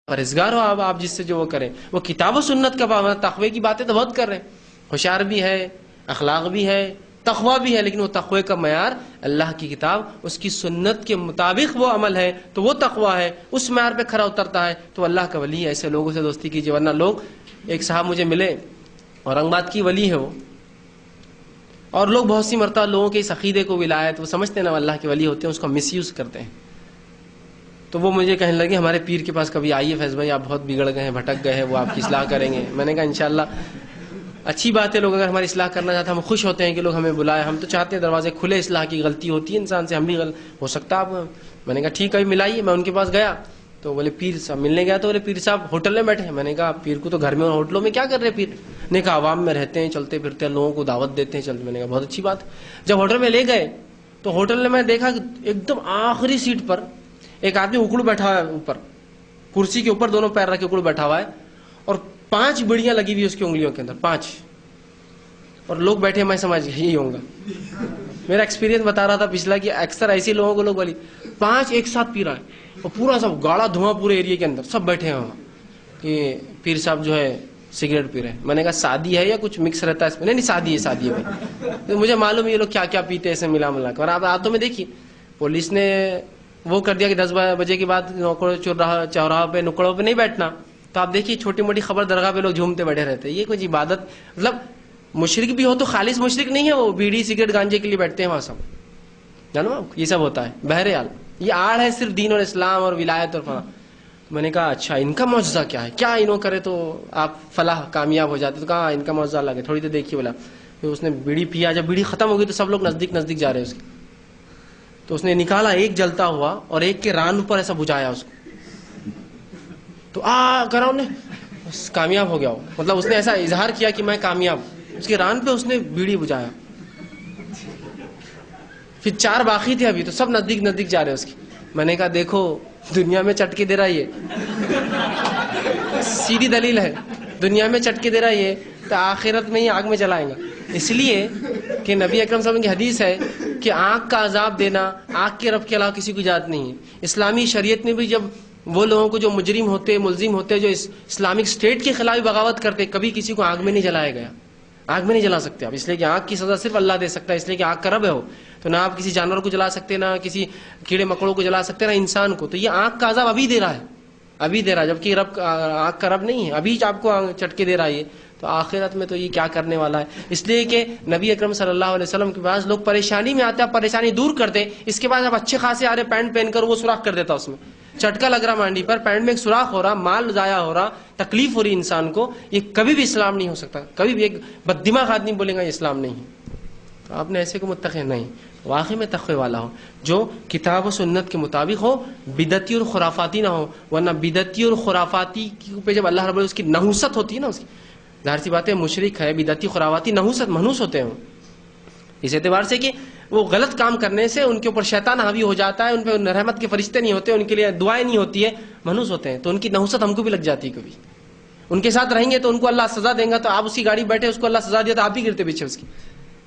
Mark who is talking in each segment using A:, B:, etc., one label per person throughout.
A: پرہیزگار ہو آپ جس سے جو وہ کریں، وہ کتاب و سنت کا پابند. تقوی کی باتیں تو بہت کر رہے ہیں، ہوشیار بھی ہے، اخلاق بھی ہے، تقوی بھی ہے، لیکن وہ تقوی کا معیار اللہ کی کتاب، اس کی سنت کے مطابق وہ عمل ہے تو وہ تقوی ہے، اس معیار پہ کھڑا اترتا ہے تو اللہ کا ولی ہے. ایسے لوگوں سے دوستی کیجیے. ورنہ لوگ، ایک صاحب مجھے ملے، اورنگ آباد کی ولی ہے وہ، اور لوگ بہت سی مرتبہ لوگوں کے اس عقیدے کو ولایت وہ سمجھتے ہیں نا اللہ کے ولی ہوتے ہیں، اس کا مس یوز کرتے ہیں. تو وہ مجھے کہنے لگے ہمارے پیر کے پاس کبھی آئیے فیض بھائی، آپ بہت بگڑ گئے ہیں، بھٹک گئے ہیں، وہ آپ کی اصلاح کریں گے. میں نے کہا انشاءاللہ اچھی بات ہے، لوگ اگر ہماری اصلاح کرنا چاہتے ہیں، ہم خوش ہوتے ہیں کہ لوگ ہمیں بلائیں. ہم تو چاہتے ہیں دروازے کھلے، اصلاح کی غلطی ہوتی ہے انسان سے، ہم بھی ہو سکتا ہے آپ. میں نے کہا ٹھیک ہے ملائیے. میں ان کے پاس گیا تو بولے پیر صاحب ملنے گیا، تو بولے پیر صاحب ہوٹل میں بیٹھے ہیں. میں نے کہا پیر کو تو گھر میں اور ہوٹلوں میں کیا کر رہے پیر؟ نے کہا عوام میں رہتے ہیں، چلتے پھرتے ہیں، لوگوں کو دعوت دیتے ہیں. میں نے کہا بہت اچھی بات. جب ہوٹل میں لے گئے تو ہوٹل میں دیکھا کہ ایک دم آخری سیٹ پر ایک آدمی اکڑ بیٹھا ہوا ہے، اوپر کرسی کے اوپر دونوں پیر رکھے اکڑ بیٹھا ہوا ہے، اور 5 بیڑیاں لگی ہوئی اس کی انگلیوں کے اندر، 5. اور لوگ بیٹھے، میں سمجھ گیا یہی ہوں گا. میرا ایکسپیرینس بتا رہا تھا پچھلا کہ اکثر ایسے لوگوں کو لوگ والی 5 ایک ساتھ پی رہا ہے، اور پورا سب گاڑا دھواں پورے ایریا کے اندر، سب بیٹھے ہیں وہاں کہ پیر صاحب جو ہے سگریٹ پی رہے ہیں. میں نے کہا شادی ہے یا کچھ مکس رہتا ہے اس میں؟ نہیں شادی ہے بھائی. مجھے معلوم ہے یہ لوگ کیا کیا پیتے ہیں ایسے ملا کر. اور آپ راتوں میں دیکھیے پولیس نے وہ کر دیا کہ 10 بجے کے بعد چوراہوں پہ نکڑوں پہ نہیں بیٹھنا. تو آپ دیکھیے چھوٹی موٹی خبر درگاہ پہ لوگ جھومتے بیٹھے رہتے ہیں. یہ کچھ عبادت، مطلب مشرک بھی ہو تو خالص مشرک نہیں ہے وہ، بیڑی سگریٹ گانجے کے لیے بیٹھتے ہیں وہاں سب، جانو یہ سب ہوتا ہے. بہرحال یہ آڑ ہے صرف دین اور اسلام اور ولایت اور فلاں. میں نے کہا اچھا ان کا معجزہ کیا ہے، کیا انہوں کرے تو آپ فلاح کامیاب ہو جاتے؟ تو کہا ان کا معجزہ الگ ہے. تھوڑی دیر دیکھیے بولا. پھر اس نے بیڑی پیا، جب بیڑی ختم ہو گئی تو سب لوگ نزدیک نزدیک جا رہے ہیں اس کے. تو اس نے نکالا ایک جلتا ہوا اور ایک کے ران پر ایسا بجھایا اس کو، تو کرا نے کامیاب ہو گیا وہ. مطلب اس نے ایسا اظہار کیا کہ میں کامیاب. اس کے ران پہ اس نے بیڑی بجھایا. پھر 4 باقی تھے ابھی، تو سب نزدیک نزدیک جا رہے اس کی. میں نے کہا دیکھو دنیا میں چٹکے دے رہا ہے یہ، سیدھی دلیل ہے، دنیا میں چٹکے دے رہا ہے یہ تو آخرت میں ہی آگ میں جلائیں گا. اس لیے کہ نبی اکرم صلی اللہ علیہ وسلم کی حدیث ہے کہ آگ کا عذاب دینا آگ کے رب کے علاوہ کسی کو اجازت نہیں ہے. اسلامی شریعت نے بھی جب وہ لوگوں کو جو مجرم ہوتے ملزم ہوتے جو اسلامک اسٹیٹ کے خلاف بغاوت کرتے، کبھی کسی کو آگ میں نہیں جلایا گیا. آگ میں نہیں جلا سکتے آپ، اس لیے کہ آگ کی سزا صرف اللہ دے سکتا ہے، اس لیے کہ آگ کا رب ہے وہ. تو نہ آپ کسی جانور کو جلا سکتے، نہ کسی کیڑے مکوڑوں کو جلا سکتے، نہ انسان کو. تو یہ آگ کا عذاب ابھی دے رہا ہے، ابھی دے رہا ہے، جبکہ رب آگ کا رب نہیں ہے، ابھی آپ کو چٹکے دے رہا ہے. تو آخرت میں تو یہ کیا کرنے والا ہے. اس لیے کہ نبی اکرم صلی اللہ علیہ وسلم کے پاس لوگ پریشانی میں آتے ہیں، پریشانی دور کر دیں. اس کے بعد آپ اچھے خاصے آ رہے پینٹ پہن کر، وہ سوراخ کر دیتا اس میں، چٹکا لگ رہا مانڈی پر، پینٹ میں ایک سوراخ ہو رہا، مال ضائع ہو رہا، تکلیف ہو رہی انسان کو. یہ کبھی بھی اسلام نہیں ہو سکتا. کبھی بھی ایک بد دماغ آدمی بولے گا یہ اسلام نہیں ہے. تو آپ نے ایسے کو متقی نہیں، واقعی میں تقوی والا ہو، جو کتاب و سنت کے مطابق ہو، بدعتی اور خرافاتی نہ ہو. ورنہ بدعتی اور خرافاتی پہ جب اللہ رب العزت اس کی نحوست ہوتی ہے نا، اس کی ظاہر سی بات ہے مشرک ہے، بدعتی خرافاتی نحوست منحوس ہوتے ہیں اس اعتبار سے کہ وہ غلط کام کرنے سے ان کے اوپر شیطان حاوی ہو جاتا ہے، ان پہ رحمت کے فرشتے نہیں ہوتے، ان کے لیے دعائیں نہیں ہوتی ہے، منحوس ہوتے ہیں. تو ان کی نحوست ہم کو بھی لگ جاتی ہے. کبھی ان کے ساتھ رہیں گے تو ان کو اللہ سزا دیں گا، تو آپ اس کی گاڑی بیٹھے، اس کو اللہ سزا دیا تو آپ ہی گرتے پیچھے اس کی.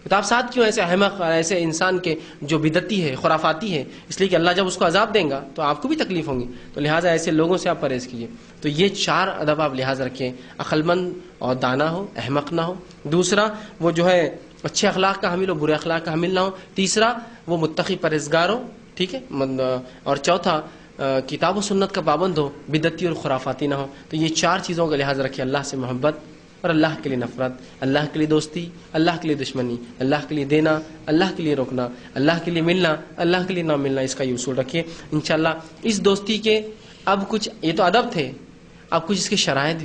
A: تو آپ ساتھ کیوں ایسے احمق ایسے انسان کے جو بدعتی ہے خرافاتی ہے؟ اس لیے کہ اللہ جب اس کو عذاب دیں گا تو آپ کو بھی تکلیف ہوں گی. تو لہٰذا ایسے لوگوں سے آپ پرہیز کیجیے. تو یہ 4 ادب آپ لحاظ رکھیں، عقل مند اور دانا ہو، احمق نہ ہو. دوسرا وہ جو ہے اچھے اخلاق کا حامل ہو، برے اخلاق کا حامل نہ ہو. تیسرا وہ متقی پرہیزگار ہو، ٹھیک ہے. اور چوتھا کتاب و سنت کا پابند ہو، بدعتی اور خرافاتی نہ ہو. تو یہ 4 چیزوں کا لحاظ رکھیں، اللہ سے محبت اور اللہ کے لیے نفرت، اللہ کے لیے دوستی، اللہ کے لیے دشمنی، اللہ کے لیے دینا، اللہ کے لیے روکنا، اللہ کے لیے ملنا، اللہ کے لیے نہ ملنا. اس کا یہ اصول رکھیے. انشاءاللہ اس دوستی کے اب کچھ، یہ تو ادب تھے، اب کچھ اس کے شرائط